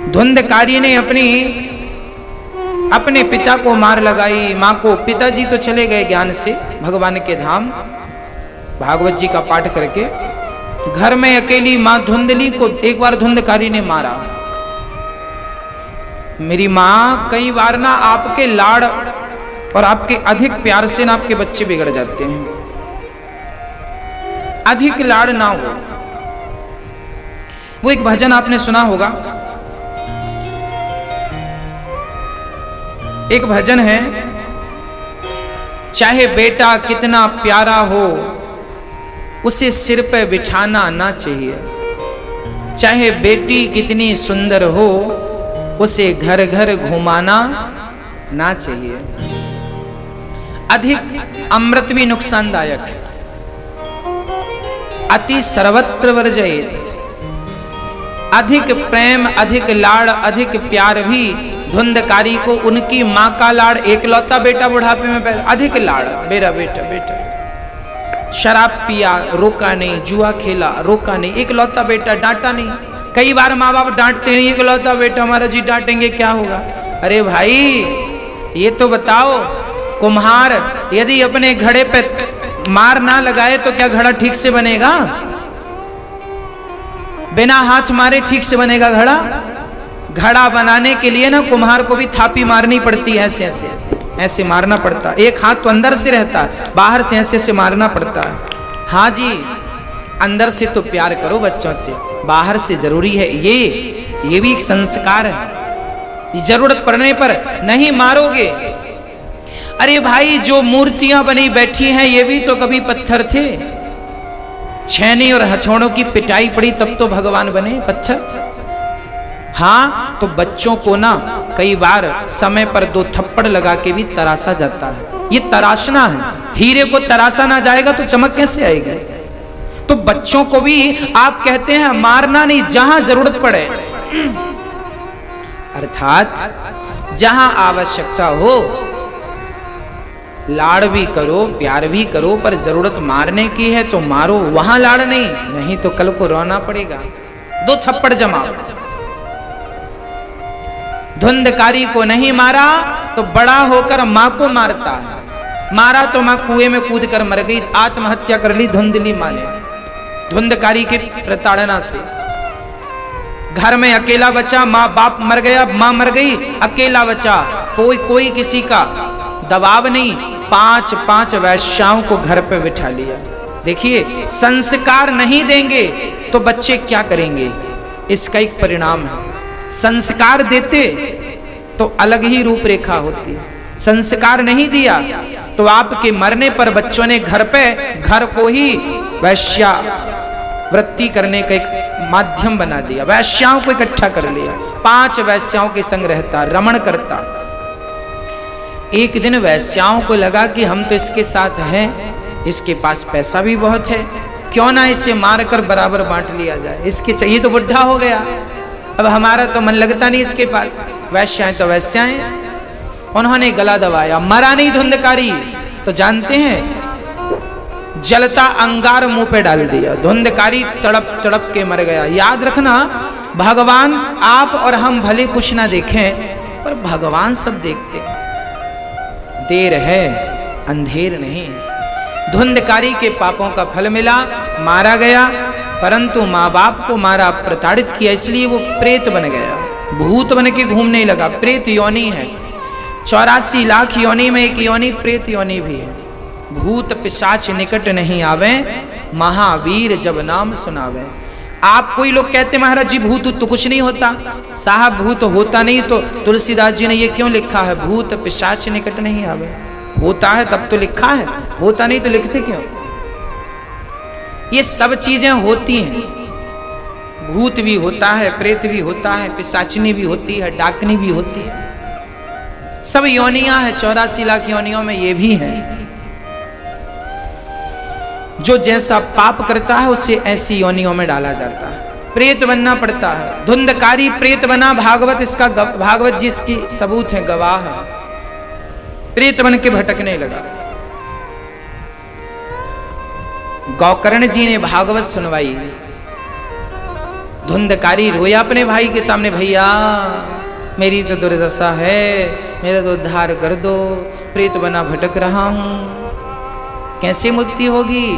धुंधकारी ने अपने पिता को मार लगाई, माँ को। पिताजी तो चले गए ज्ञान से भगवान के धाम, भागवत जी का पाठ करके। घर में अकेली माँ धुंधली को एक बार धुंधकारी ने मारा। मेरी माँ, कई बार ना आपके लाड़ और आपके अधिक प्यार से ना आपके बच्चे बिगड़ जाते हैं। अधिक लाड़ ना हो। वो एक भजन आपने सुना होगा, एक भजन है, चाहे बेटा कितना प्यारा हो उसे सिर पे बिठाना ना चाहिए, चाहे बेटी कितनी सुंदर हो उसे घर घर घुमाना ना चाहिए। अधिक अमृत भी नुकसानदायक है। अति सर्वत्र वर्जयेत। अधिक प्रेम, अधिक लाड़, अधिक प्यार भी धुंधकारी को उनकी माँ का लाड़, एकलौता बेटा बुढ़ापे में पैदा, अधिक लाड़, मेरा बेटा बेटा। शराब पिया, रोका नहीं, जुआ खेला, रोका नहीं, एकलौता बेटा, डांटा नहीं। कई बार माँ बाप डांटते नहीं, एकलौता बेटा हमारा जी, डांटेंगे क्या होगा। अरे भाई ये तो बताओ, कुम्हार यदि अपने घड़े पे मार ना लगाए तो क्या घड़ा ठीक से बनेगा? बिना हाथ मारे ठीक से बनेगा घड़ा? घड़ा बनाने के लिए ना कुम्हार को भी थापी मारनी पड़ती है, ऐसे ऐसे ऐसे मारना पड़ता है। एक हाथ तो अंदर से रहता है, बाहर से ऐसे ऐसे मारना पड़ता है। हाँ जी, अंदर से तो प्यार करो बच्चों से, बाहर से जरूरी है। ये भी एक संस्कार है। जरूरत पड़ने पर नहीं मारोगे। अरे भाई, जो मूर्तियां बनी बैठी हैं ये भी तो कभी पत्थर थे। छैने और हथौड़ों की पिटाई पड़ी तब तो भगवान बने पत्थर। हाँ, तो बच्चों को ना कई बार समय पर 2 थप्पड़ लगा के भी तराशा जाता है। ये तराशना है। हीरे को तराशा ना जाएगा तो चमक कैसे आएगी? तो बच्चों को भी आप कहते हैं मारना नहीं, जहां जरूरत पड़े, अर्थात जहां आवश्यकता हो लाड़ भी करो, प्यार भी करो, पर जरूरत मारने की है तो मारो, वहां लाड़ नहीं, नहीं तो कल को रोना पड़ेगा। 2 थप्पड़ जमाओ। धुंधकारी को नहीं मारा तो बड़ा होकर मां को मारता है। मारा तो मां कुएं में कूद कर मर गई, आत्महत्या कर ली धुंधली मां ने, धुंधकारी के प्रताड़ना से। घर में अकेला बचा, माँ बाप मर गया, माँ मर गई, अकेला बचा, कोई किसी का दबाव नहीं। 5 वैश्याओं को घर पे बिठा लिया। देखिए, संस्कार नहीं देंगे तो बच्चे क्या करेंगे, इसका एक परिणाम है। संस्कार देते तो अलग ही रूपरेखा होती है। संस्कार नहीं दिया तो आपके मरने पर बच्चों ने घर को ही वैश्या वृत्ति करने का एक माध्यम बना दिया। वैश्याओं को इकट्ठा कर लिया। 5 वैश्याओं के संग रहता, रमण करता। एक दिन वैश्याओं को लगा कि हम तो इसके साथ हैं, इसके पास पैसा भी बहुत है, क्यों ना इसे मारकर बराबर बांट लिया जाए। इसके चाहिए तो बुढ़ा हो गया, अब हमारा तो मन लगता नहीं इसके पास। वैश्याएं तो वैश्याएं। उन्होंने गला दबाया, मरा नहीं धुंधकारी तो जानते हैं, जलता अंगार मुंह पे डाल दिया। धुंधकारी तड़प तड़प के मर गया। याद रखना, भगवान आप और हम भले कुछ ना देखें, पर भगवान सब देखते हैं। देर है अंधेर नहीं। धुंधकारी के पापों का फल मिला, मारा गया, परंतु माँ बाप को मारा, प्रताड़ित किया, इसलिए वो प्रेत बन गया, भूत बन के घूमने लगा। प्रेत योनि है। 84 लाख योनि में एक योनि प्रेत योनि भी है। भूत पिशाच निकट नहीं आवे, महावीर जब नाम सुनावे। आप कोई लोग कहते महाराज जी भूत तो कुछ नहीं होता। साहब भूत होता नहीं तो तुलसीदास जी ने ये क्यों लिखा है, भूत पिशाच निकट नहीं आवे। होता है तब तो लिखा है, होता नहीं तो लिखते क्यों? ये सब चीजें होती हैं। भूत भी होता है, प्रेत भी होता है, पिशाचनी भी होती है, डाकनी भी होती है। सब योनियां हैं। 84 लाख योनियों में ये भी है। जो जैसा पाप करता है उसे ऐसी योनियों में डाला जाता है, प्रेत बनना पड़ता है। धुंधकारी प्रेत बना, भागवत इसका भागवत जी इसकी सबूत है, गवाह है। प्रेत बन के भटकने लगा। गौकर्ण जी ने भागवत सुनवाई। धुंधकारी रोया अपने भाई के सामने, भैया मेरी तो दुर्दशा है, मेरा तो उद्धार कर दो, प्रेत बना भटक रहा हूं, कैसे मुक्ति होगी।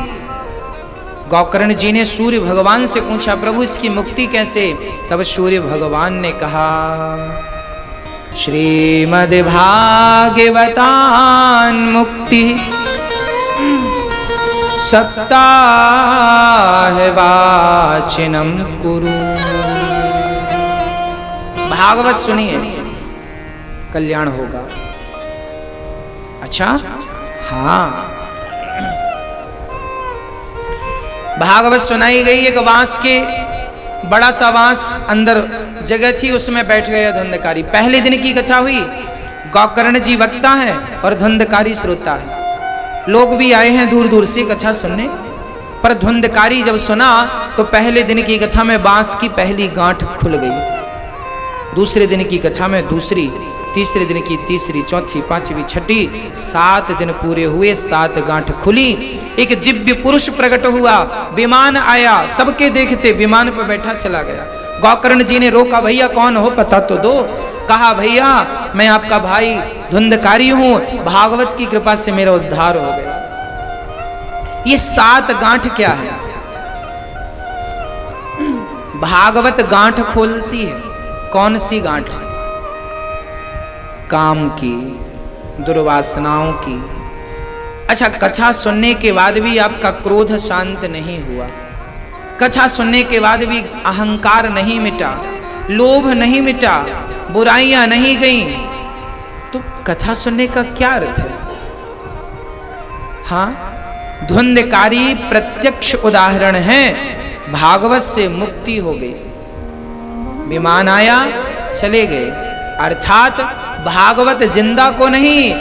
गोकर्ण जी ने सूर्य भगवान से पूछा, प्रभु इसकी मुक्ति कैसे। तब सूर्य भगवान ने कहा, श्रीमद् भागवतान मुक्ति सप्ताह वाचिनम कुरु। भागवत सुनिए, कल्याण होगा। अच्छा हाँ, भागवत सुनाई गई। एक बांस के बड़ा सा बांस अंदर जगह थी, उसमें बैठ गया धुंधकारी। पहले दिन की कथा हुई। गोकर्ण जी वक्ता है और धुंधकारी श्रोता है। लोग भी आए हैं दूर दूर से कथा सुनने, पर धुंधकारी जब सुना तो पहले दिन की कथा में बांस की पहली गांठ खुल गई, दूसरे दिन की कथा में दूसरी, तीसरे दिन की तीसरी, चौथी, पांचवी, छठी, 7 दिन पूरे हुए, 7 गांठ खुली। एक दिव्य पुरुष प्रकट हुआ, विमान आया, सबके देखते विमान पर बैठा चला गया। गोकर्ण जी ने रोका, भैया कौन हो पता तो दो। कहा, भैया मैं आपका भाई धुंधकारी हूं, भागवत की कृपा से मेरा उद्धार हो गया। ये 7 गांठ क्या है? भागवत गांठ खोलती है। कौन सी गांठ? काम की, दुर्वासनाओं की। अच्छा, कथा सुनने के बाद भी आपका क्रोध शांत नहीं हुआ, कथा सुनने के बाद भी अहंकार नहीं मिटा, लोभ नहीं मिटा, बुराइयां नहीं गईं, तो कथा सुनने का क्या अर्थ है? हाँ, धुंधकारी प्रत्यक्ष उदाहरण है। भागवत से मुक्ति हो गई, विमान आया, चले गए। अर्थात भागवत जिंदा को नहीं,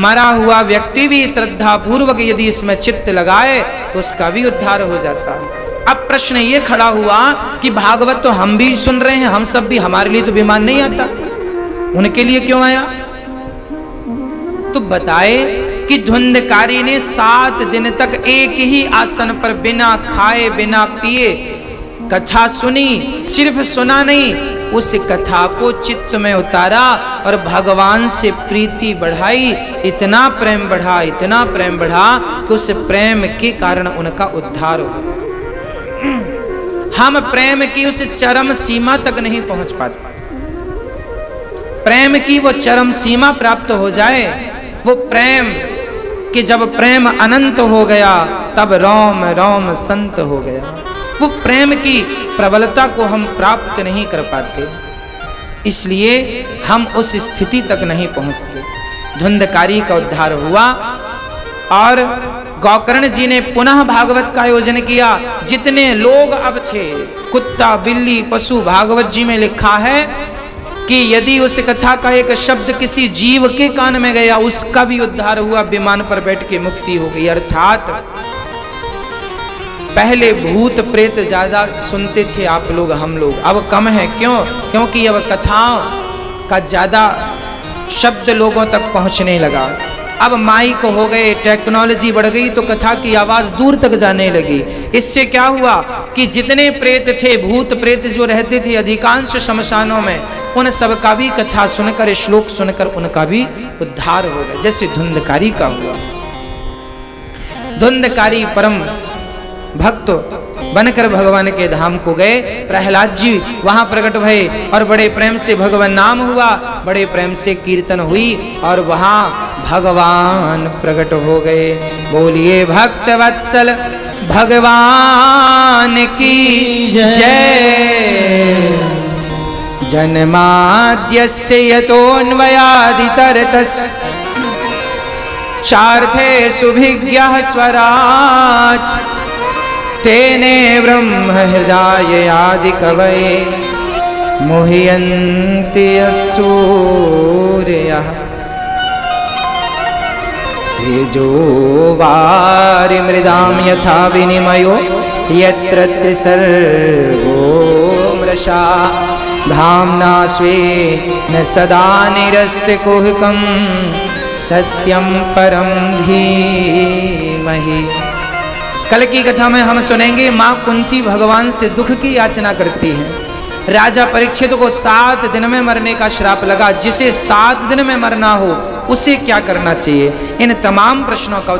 मरा हुआ व्यक्ति भी श्रद्धा पूर्वक यदि इसमें चित्त लगाए तो उसका भी उद्धार हो जाता है। अब प्रश्न ये खड़ा हुआ कि भागवत तो हम भी सुन रहे हैं, हम सब भी, हमारे लिए तो विमान नहीं आता, उनके लिए क्यों आया? तो बताए कि धुंधकारी ने 7 दिन तक एक ही आसन पर बिना खाए बिना पिए कथा सुनी। सिर्फ सुना नहीं, उस कथा को चित्त में उतारा और भगवान से प्रीति बढ़ाई। इतना प्रेम बढ़ा, इतना प्रेम बढ़ा कि उस प्रेम के कारण उनका उद्धार हो गया। हम प्रेम की उस चरम सीमा तक नहीं पहुंच पाते। प्रेम की वो चरम सीमा प्राप्त हो जाए, वो प्रेम कि जब प्रेम अनंत हो गया तब रोम रोम संत हो गया। वो प्रेम की प्रबलता को हम प्राप्त नहीं कर पाते, इसलिए हम उस स्थिति तक नहीं पहुंचते। धुंधकारी का उद्धार हुआ और गोकर्ण जी ने पुनः भागवत का आयोजन किया। जितने लोग अब थे, कुत्ता, बिल्ली, पशु, भागवत जी में लिखा है कि यदि उस कथा का एक शब्द किसी जीव के कान में गया, उसका भी उद्धार हुआ, विमान पर बैठ के मुक्ति हो गई। अर्थात पहले भूत प्रेत ज्यादा सुनते थे आप लोग, हम लोग, अब कम है। क्यों? क्योंकि अब कथाओं का ज्यादा शब्द लोगों तक पहुंचने लगा। अब माइक हो गए, टेक्नोलॉजी बढ़ गई, तो कथा की आवाज दूर तक जाने लगी। इससे क्या हुआ कि जितने प्रेत थे, भूत प्रेत जो रहते थे अधिकांश शमशानों में, उन सब का भी कथा सुनकर, श्लोक सुनकर उनका भी उद्धार हो गया, जैसे धुंधकारी का हुआ। धुंधकारी परम भक्त बनकर भगवान के धाम को गए। प्रहलाद जी वहां प्रकट भये और बड़े प्रेम से भगवान नाम हुआ, बड़े प्रेम से कीर्तन हुई और वहां भगवान प्रकट हो गए। बोलिए भक्त वत्सल भगवान की जय। जन्माद्यस्य यतोऽन्वयादितरतश्चार्थे सुभिज्ञः स्वराट् तेने ब्रह्म हृदय आदि कवये मुह्यन्ति यत्सूर्यः तेजो वारिमृदां यथा विनिमयो यत्र त्रिसर्गो मृषा धाम्ना स्वेन सदा निरस्तकुहकं सत्यं परं धीमहि। कल की कथा में हम सुनेंगे माँ कुंती भगवान से दुख की याचना करती है। राजा परीक्षित को 7 दिन में मरने का श्राप लगा, जिसे 7 दिन में मरना हो उसे क्या करना चाहिए? इन तमाम प्रश्नों का